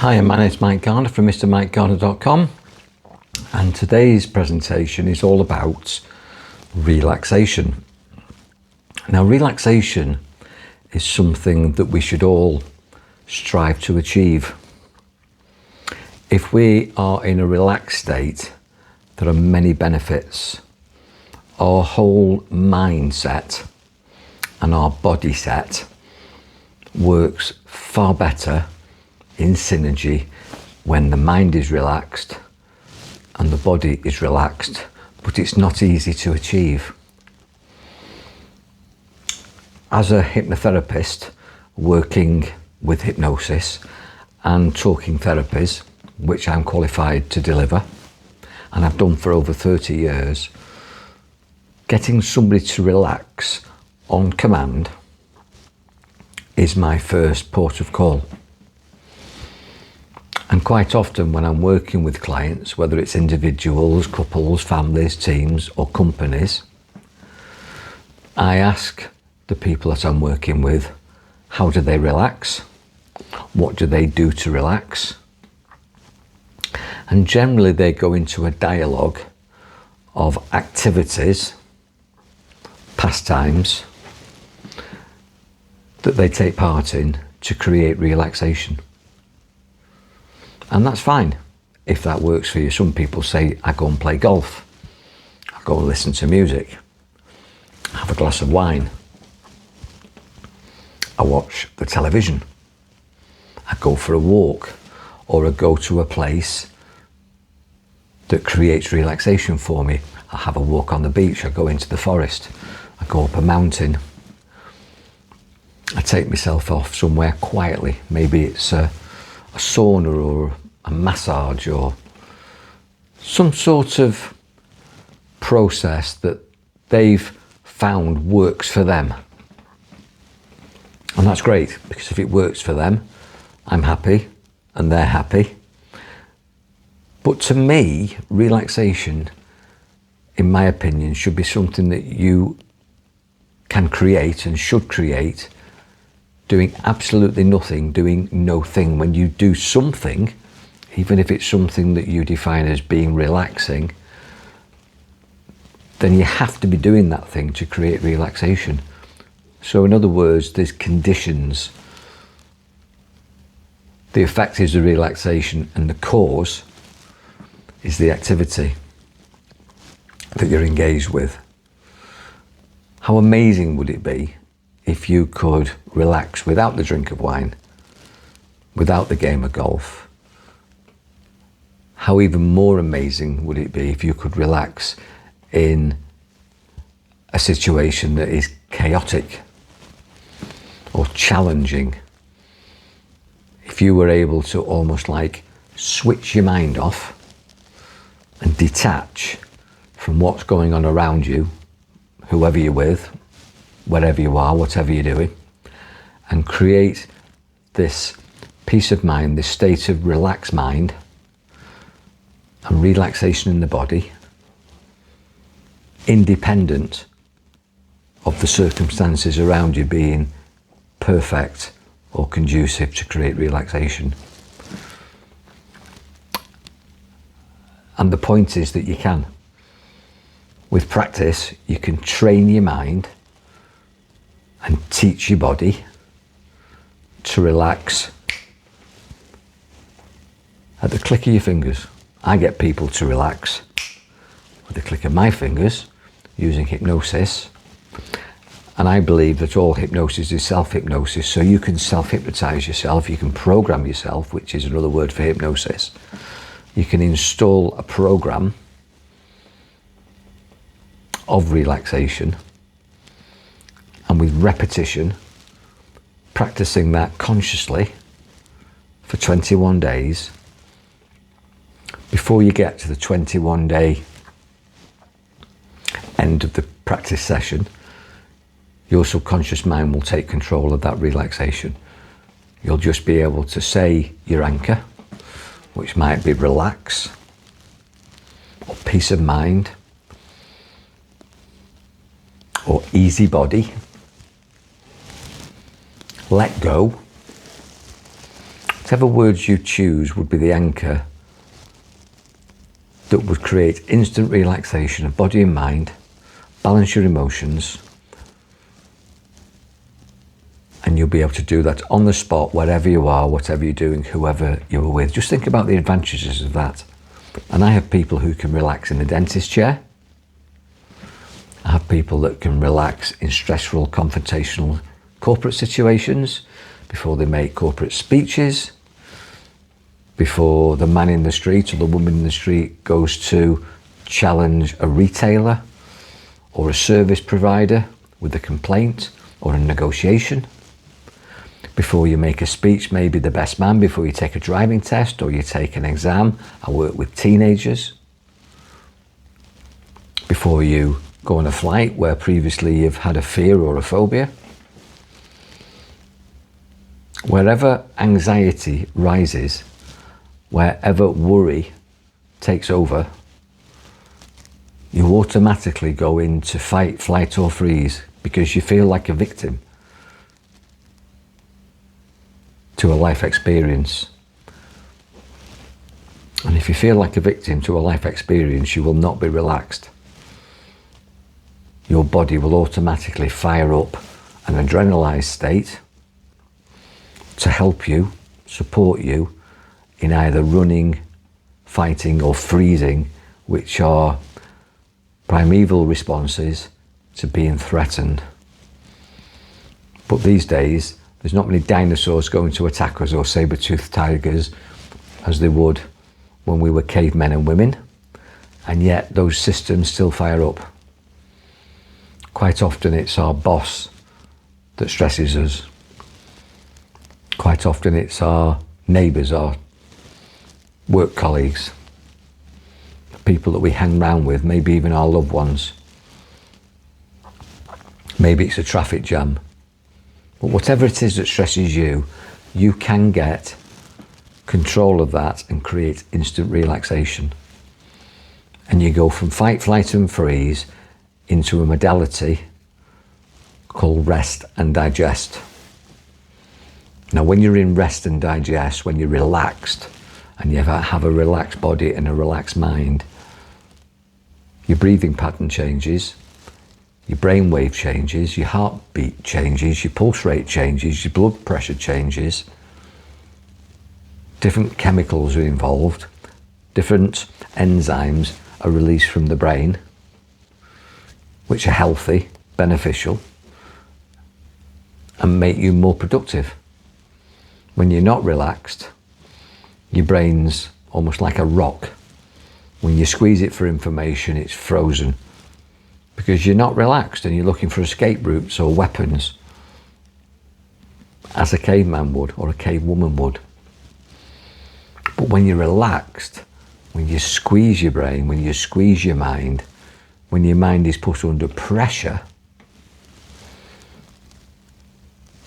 Hi, my name is Mike Garner from MrMikeGarner.com, and today's presentation is all about relaxation. Now, relaxation is something that we should all strive to achieve. If we are in a relaxed state, there are many benefits. Our whole mindset and our body set works far better in synergy when the mind is relaxed and the body is relaxed, but it's not easy to achieve. As a hypnotherapist working with hypnosis and talking therapies, which I'm qualified to deliver, and I've done for over 30 years, getting somebody to relax on command is my first port of call. And quite often when I'm working with clients, whether it's individuals, couples, families, teams or companies, I ask the people that I'm working with, how do they relax? What do they do to relax? And generally they go into a dialogue of activities, pastimes, that they take part in to create relaxation. And that's fine if that works for you. Some people say, I go and play golf, I go and listen to music, have a glass of wine, I watch the television, I go for a walk, or I go to a place that creates relaxation for me. I have a walk on the beach, I go into the forest, I go up a mountain, I take myself off somewhere quietly. Maybe it's a sauna or a massage or some sort of process that they've found works for them. And that's great, because if it works for them, I'm happy and they're happy. But to me, relaxation, in my opinion, should be something that you can create and should create doing absolutely nothing, doing no thing. When you do something, even if it's something that you define as being relaxing, then you have to be doing that thing to create relaxation. So in other words, there's conditions. The effect is the relaxation and the cause is the activity that you're engaged with. How amazing would it be if you could relax without the drink of wine, without the game of golf? How even more amazing would it be if you could relax in a situation that is chaotic or challenging? If you were able to almost like switch your mind off and detach from what's going on around you, whoever you're with, wherever you are, whatever you're doing, and create this peace of mind, this state of relaxed mind and relaxation in the body, independent of the circumstances around you being perfect or conducive to create relaxation. And the point is that you can. With practice, you can train your mind and teach your body to relax at the click of your fingers. I get people to relax with the click of my fingers using hypnosis. And I believe that all hypnosis is self-hypnosis. So you can self-hypnotize yourself, you can program yourself, which is another word for hypnosis. You can install a program of relaxation, and with repetition, practicing that consciously for 21 days, before you get to the 21-day end of the practice session, your subconscious mind will take control of that relaxation. You'll just be able to say your anchor, which might be relax, or peace of mind, or easy body, let go, whatever words you choose would be the anchor that would create instant relaxation of body and mind, balance your emotions, and you'll be able to do that on the spot, wherever you are, whatever you're doing, whoever you're with. Just think about the advantages of that. And I have people who can relax in the dentist chair. I have people that can relax in stressful, confrontational corporate situations, before they make corporate speeches, before the man in the street or the woman in the street goes to challenge a retailer or a service provider with a complaint or a negotiation, before you make a speech, maybe the best man, before you take a driving test or you take an exam. I work with teenagers. Before you go on a flight where previously you've had a fear or a phobia. Wherever anxiety rises, wherever worry takes over, you automatically go into fight, flight or freeze, because you feel like a victim to a life experience. And if you feel like a victim to a life experience, you will not be relaxed. Your body will automatically fire up an adrenalized state to help you, support you in either running, fighting or freezing, which are primeval responses to being threatened. But these days, there's not many dinosaurs going to attack us or saber-toothed tigers as they would when we were cavemen and women, and yet those systems still fire up. Quite often it's our boss that stresses us. Quite often it's our neighbours, our work colleagues, people that we hang around with, maybe even our loved ones. Maybe it's a traffic jam. But whatever it is that stresses you, you can get control of that and create instant relaxation. And you go from fight, flight and freeze into a modality called rest and digest. Now, when you're in rest and digest, when you're relaxed and you have a relaxed body and a relaxed mind, your breathing pattern changes, your brainwave changes, your heartbeat changes, your pulse rate changes, your blood pressure changes. Different chemicals are involved, different enzymes are released from the brain, which are healthy, beneficial, and make you more productive. When you're not relaxed, your brain's almost like a rock. When you squeeze it for information, it's frozen, because you're not relaxed and you're looking for escape routes or weapons, as a caveman would or a cave woman would. But when you're relaxed, when you squeeze your brain, when you squeeze your mind, when your mind is put under pressure,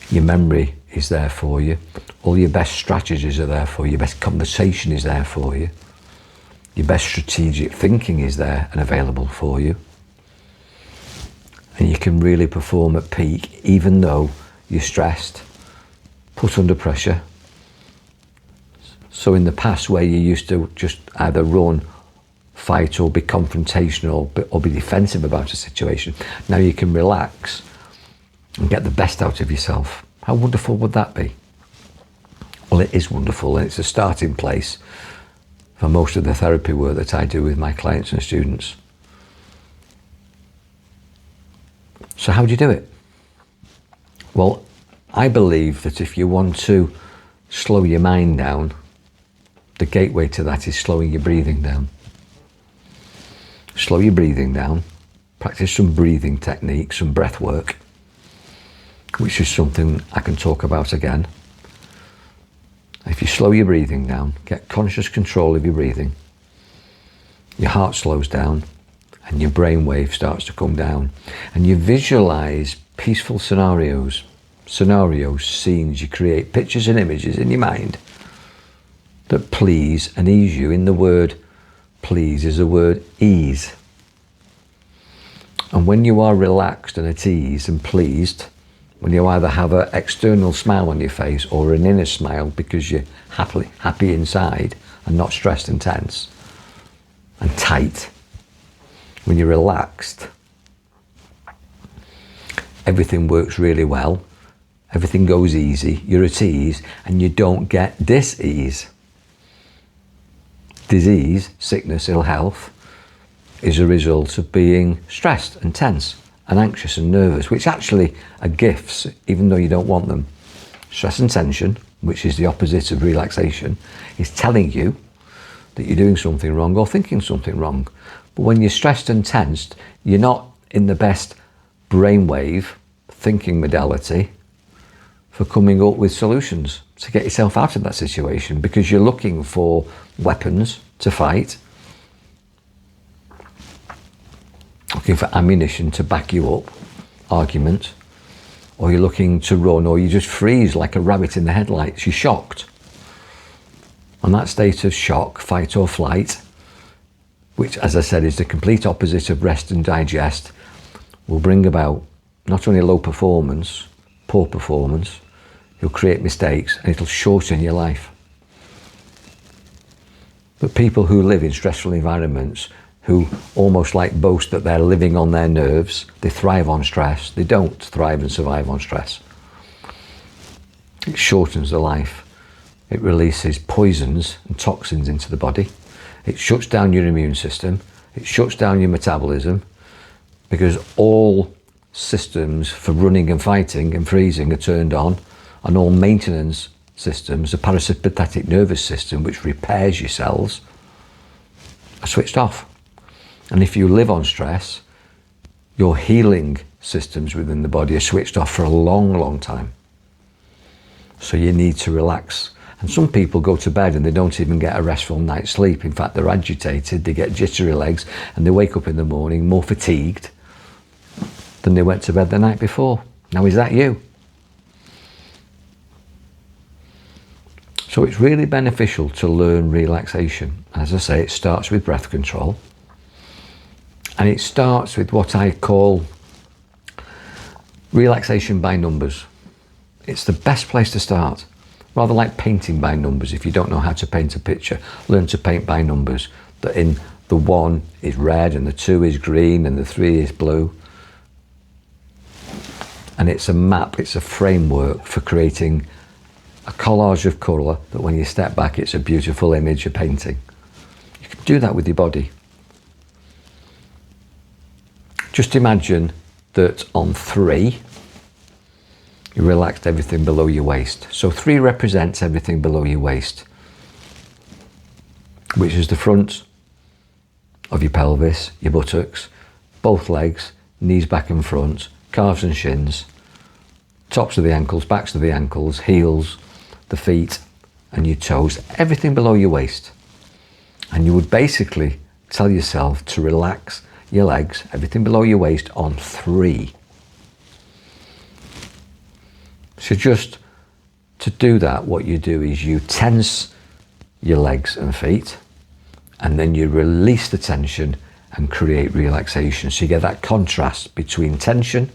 your memory is there for you. All your best strategies are there for you. Your best conversation is there for you. Your best strategic thinking is there and available for you. And you can really perform at peak, even though you're stressed, put under pressure. So in the past, where you used to just either run, fight or be confrontational or be defensive about a situation, now you can relax and get the best out of yourself. How wonderful would that be? Well, it is wonderful, and it's a starting place for most of the therapy work that I do with my clients and students. So how do you do it? Well, I believe that if you want to slow your mind down, the gateway to that is slowing your breathing down. Slow your breathing down, practice some breathing techniques, some breath work, which is something I can talk about again. If you slow your breathing down, get conscious control of your breathing, your heart slows down and your brainwave starts to come down, and you visualize peaceful scenarios, scenes, you create pictures and images in your mind that please and ease you. In the word please is the word ease. And when you are relaxed and at ease and pleased, when you either have an external smile on your face or an inner smile because you're happy inside and not stressed and tense and tight. When you're relaxed, everything works really well, everything goes easy, you're at ease, and you don't get dis-ease. Disease, sickness, ill health is a result of being stressed and tense and anxious and nervous, which actually are gifts, even though you don't want them. Stress and tension, which is the opposite of relaxation, is telling you that you're doing something wrong or thinking something wrong. But when you're stressed and tensed, you're not in the best brainwave thinking modality for coming up with solutions to get yourself out of that situation, because you're looking for weapons to fight, looking for ammunition to back you up, argument, or you're looking to run, or you just freeze like a rabbit in the headlights. You're shocked. And that state of shock, fight or flight, which, as I said, is the complete opposite of rest and digest, will bring about not only low performance, poor performance, you'll create mistakes, and it'll shorten your life. But people who live in stressful environments, who almost like boast that they're living on their nerves, they thrive on stress. They don't thrive and survive on stress. It shortens the life. It releases poisons and toxins into the body. It shuts down your immune system. It shuts down your metabolism, because all systems for running and fighting and freezing are turned on, and all maintenance systems, the parasympathetic nervous system, which repairs your cells, are switched off. And if you live on stress, your healing systems within the body are switched off for a long, long time. So you need to relax. And some people go to bed and they don't even get a restful night's sleep. In fact, they're agitated, they get jittery legs, and they wake up in the morning more fatigued than they went to bed the night before. Now, is that you? So it's really beneficial to learn relaxation. As I say, it starts with breath control. And it starts with what I call relaxation by numbers. It's the best place to start. Rather like painting by numbers. If you don't know how to paint a picture, learn to paint by numbers. That in the 1 is red, and the 2 is green, and the 3 is blue. And it's a map, it's a framework for creating a collage of colour that when you step back, it's a beautiful image, a painting. You can do that with your body. Just imagine that on 3, you relaxed everything below your waist. So 3 represents everything below your waist, which is the front of your pelvis, your buttocks, both legs, knees back and front, calves and shins, tops of the ankles, backs of the ankles, heels, the feet and your toes, everything below your waist. And you would basically tell yourself to relax your legs, everything below your waist, on 3. So just to do that, what you do is you tense your legs and feet, and then you release the tension and create relaxation. So you get that contrast between tension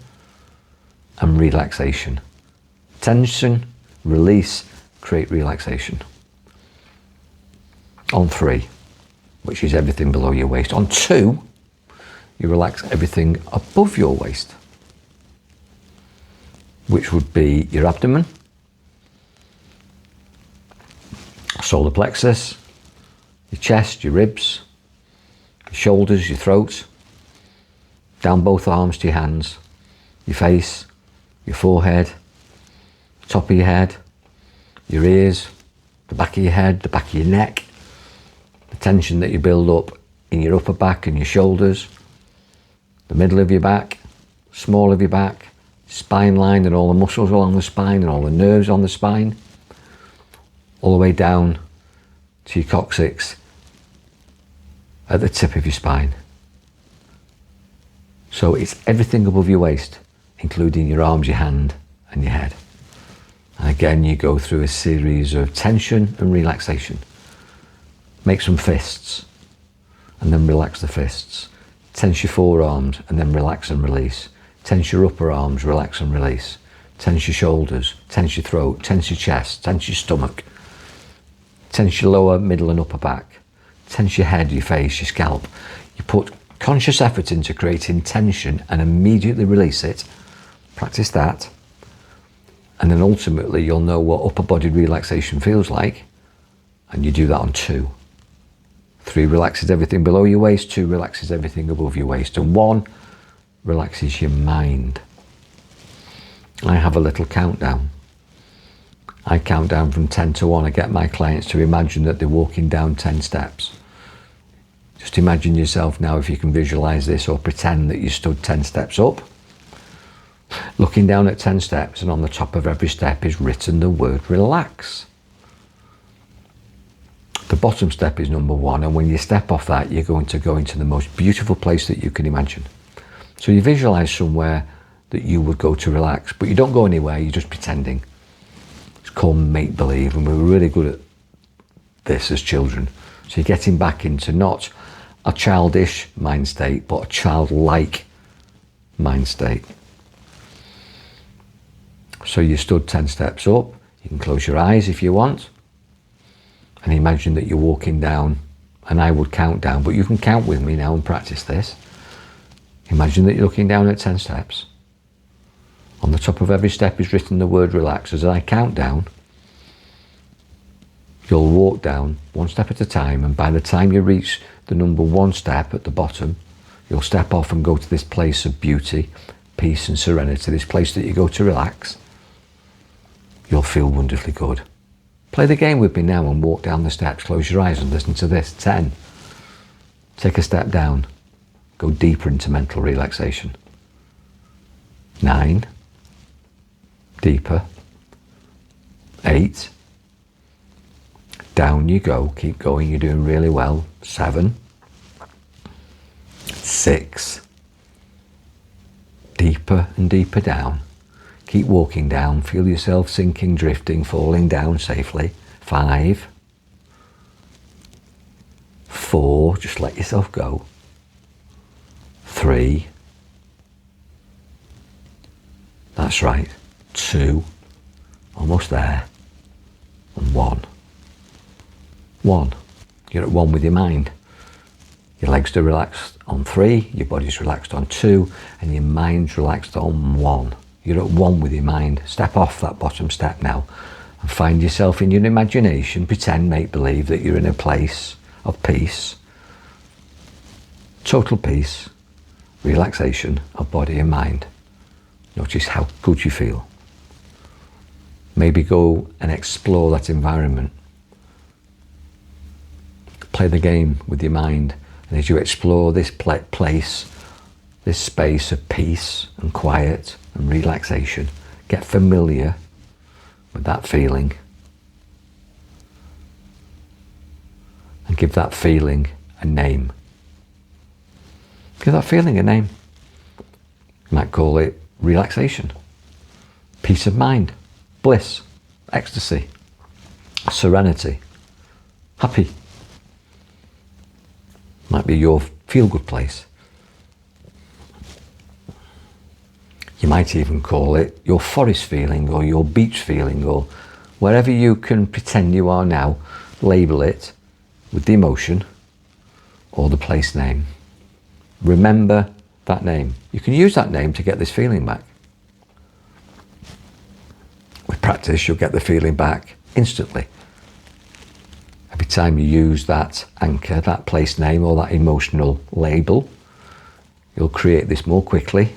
and relaxation. Tension, release, create relaxation. On 3, which is everything below your waist. On 2, you relax everything above your waist, which would be your abdomen, solar plexus, your chest, your ribs, your shoulders, your throat, down both arms to your hands, your face, your forehead, top of your head, your ears, the back of your head, the back of your neck, the tension that you build up in your upper back and your shoulders, the middle of your back, small of your back, spine line and all the muscles along the spine and all the nerves on the spine, all the way down to your coccyx at the tip of your spine. So it's everything above your waist, including your arms, your hand and your head. And again, you go through a series of tension and relaxation. Make some fists and then relax the fists. Tense your forearms and then relax and release. Tense your upper arms, relax and release. Tense your shoulders, tense your throat, tense your chest, tense your stomach, tense your lower, middle and upper back, tense your head, your face, your scalp. You put conscious effort into creating tension and immediately release it. Practice that. And then ultimately you'll know what upper body relaxation feels like. And you do that on 2. 3 relaxes everything below your waist, 2 relaxes everything above your waist, and 1 relaxes your mind. I have a little countdown. I count down from 10 to 1. I get my clients to imagine that they're walking down 10 steps. Just imagine yourself now, if you can visualize this, or pretend that you stood 10 steps up, looking down at 10 steps, and on the top of every step is written the word relax. The bottom step is number 1, and when you step off that, you're going to go into the most beautiful place that you can imagine. So you visualize somewhere that you would go to relax, but you don't go anywhere, you're just pretending. It's called make-believe, and we were really good at this as children. So you're getting back into not a childish mind state, but a childlike mind state. So you stood 10 steps up. You can close your eyes if you want, and imagine that you're walking down, and I would count down, but you can count with me now and practice this. Imagine that you're looking down at 10 steps. On the top of every step is written the word relax. As I count down, you'll walk down 1 step at a time, and by the time you reach the number 1 step at the bottom, you'll step off and go to this place of beauty, peace and serenity, this place that you go to relax. You'll feel wonderfully good. Play the game with me now and walk down the steps. Close your eyes and listen to this. 10. Take a step down. Go deeper into mental relaxation. 9. Deeper. 8. Down you go. Keep going. You're doing really well. 7. 6. Deeper and deeper down. Keep walking down. Feel yourself sinking, drifting, falling down safely. 5. 4. Just let yourself go. 3. That's right. 2. Almost there. And 1. 1. You're at 1 with your mind. Your legs are relaxed on 3, your body's relaxed on 2, and your mind's relaxed on 1. You're at 1 with your mind. Step off that bottom step now and find yourself in your imagination. Pretend, make believe that you're in a place of peace, total peace, relaxation of body and mind. Notice how good you feel. Maybe go and explore that environment. Play the game with your mind, and as you explore this place, this space of peace and quiet and relaxation, get familiar with that feeling and give that feeling a name. Give that feeling a name. You might call it relaxation, peace of mind, bliss, ecstasy, serenity, happy. Might be your feel-good place. You might even call it your forest feeling or your beach feeling, or wherever you can pretend you are now, label it with the emotion or the place name. Remember that name. You can use that name to get this feeling back. With practice, you'll get the feeling back instantly. Every time you use that anchor, that place name or that emotional label, you'll create this more quickly,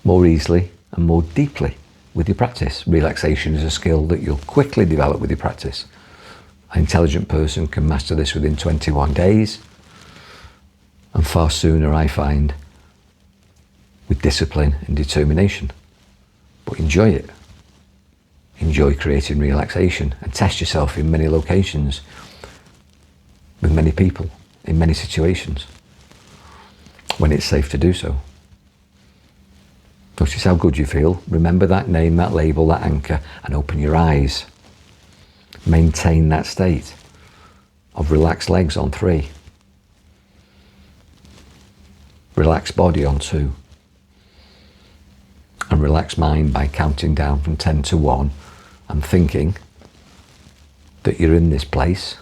more easily and more deeply with your practice. Relaxation is a skill that you'll quickly develop with your practice. An intelligent person can master this within 21 days, and far sooner, I find, with discipline and determination. But enjoy it. Enjoy creating relaxation and test yourself in many locations, with many people, in many situations, when it's safe to do so. Notice how good you feel. Remember that name, that label, that anchor, and open your eyes. Maintain that state of relaxed legs on 3. Relaxed body on 2. and relax mind by counting down from 10 to 1 and thinking that you're in this place,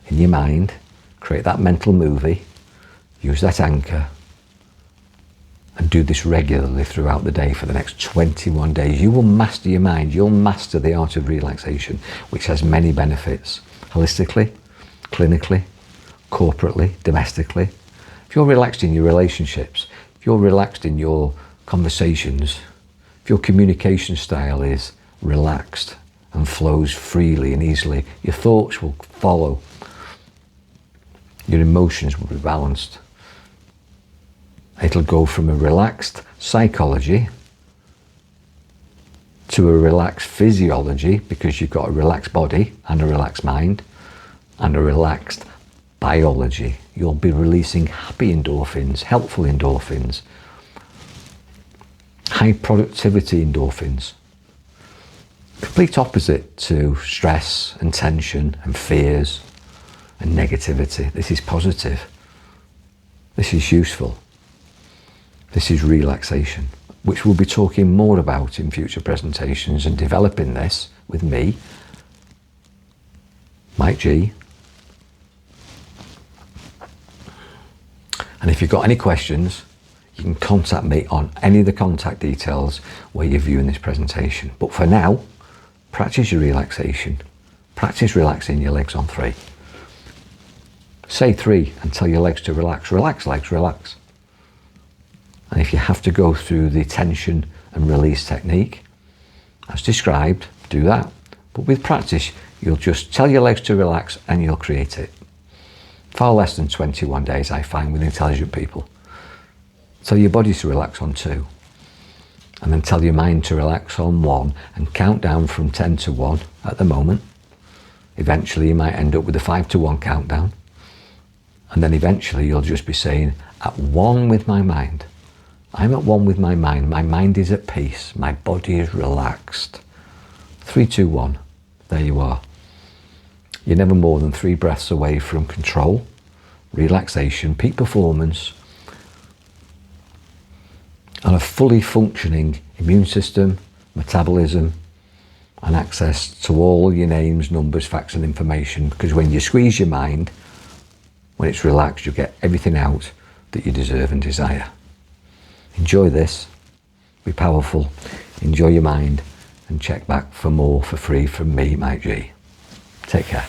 in your mind. Create that mental movie, use that anchor, and do this regularly throughout the day for the next 21 days. You will master your mind. You'll master the art of relaxation, which has many benefits, holistically, clinically, corporately, domestically. If you're relaxed in your relationships, if you're relaxed in your conversations, if your communication style is relaxed and flows freely and easily, your thoughts will follow. Your emotions will be balanced. It'll go from a relaxed psychology to a relaxed physiology, because you've got a relaxed body and a relaxed mind and a relaxed biology. You'll be releasing happy endorphins, helpful endorphins, high productivity endorphins. Complete opposite to stress and tension and fears and negativity. This is positive. This is useful. This is relaxation, which we'll be talking more about in future presentations and developing this with me, Mike G. And if you've got any questions, you can contact me on any of the contact details where you're viewing this presentation. But for now, practice your relaxation. Practice relaxing your legs on 3. Say 3 and tell your legs to relax. Relax, legs, relax. And if you have to go through the tension and release technique, as described, do that. But with practice, you'll just tell your legs to relax and you'll create it. Far less than 21 days, I find, with intelligent people. Tell your body to relax on 2. And then tell your mind to relax on 1 and count down from 10 to 1 at the moment. Eventually, you might end up with a 5 to 1 countdown. And then eventually, you'll just be saying, at 1 with my mind. I'm at 1 with my mind. My mind is at peace. My body is relaxed. 3, 2, 1. There you are. You're never more than 3 breaths away from control, relaxation, peak performance, and a fully functioning immune system, metabolism, and access to all your names, numbers, facts, and information. Because when you squeeze your mind, when it's relaxed, you get everything out that you deserve and desire. Enjoy this. Be powerful. Enjoy your mind. And check back for more for free from me, Mike G. Take care.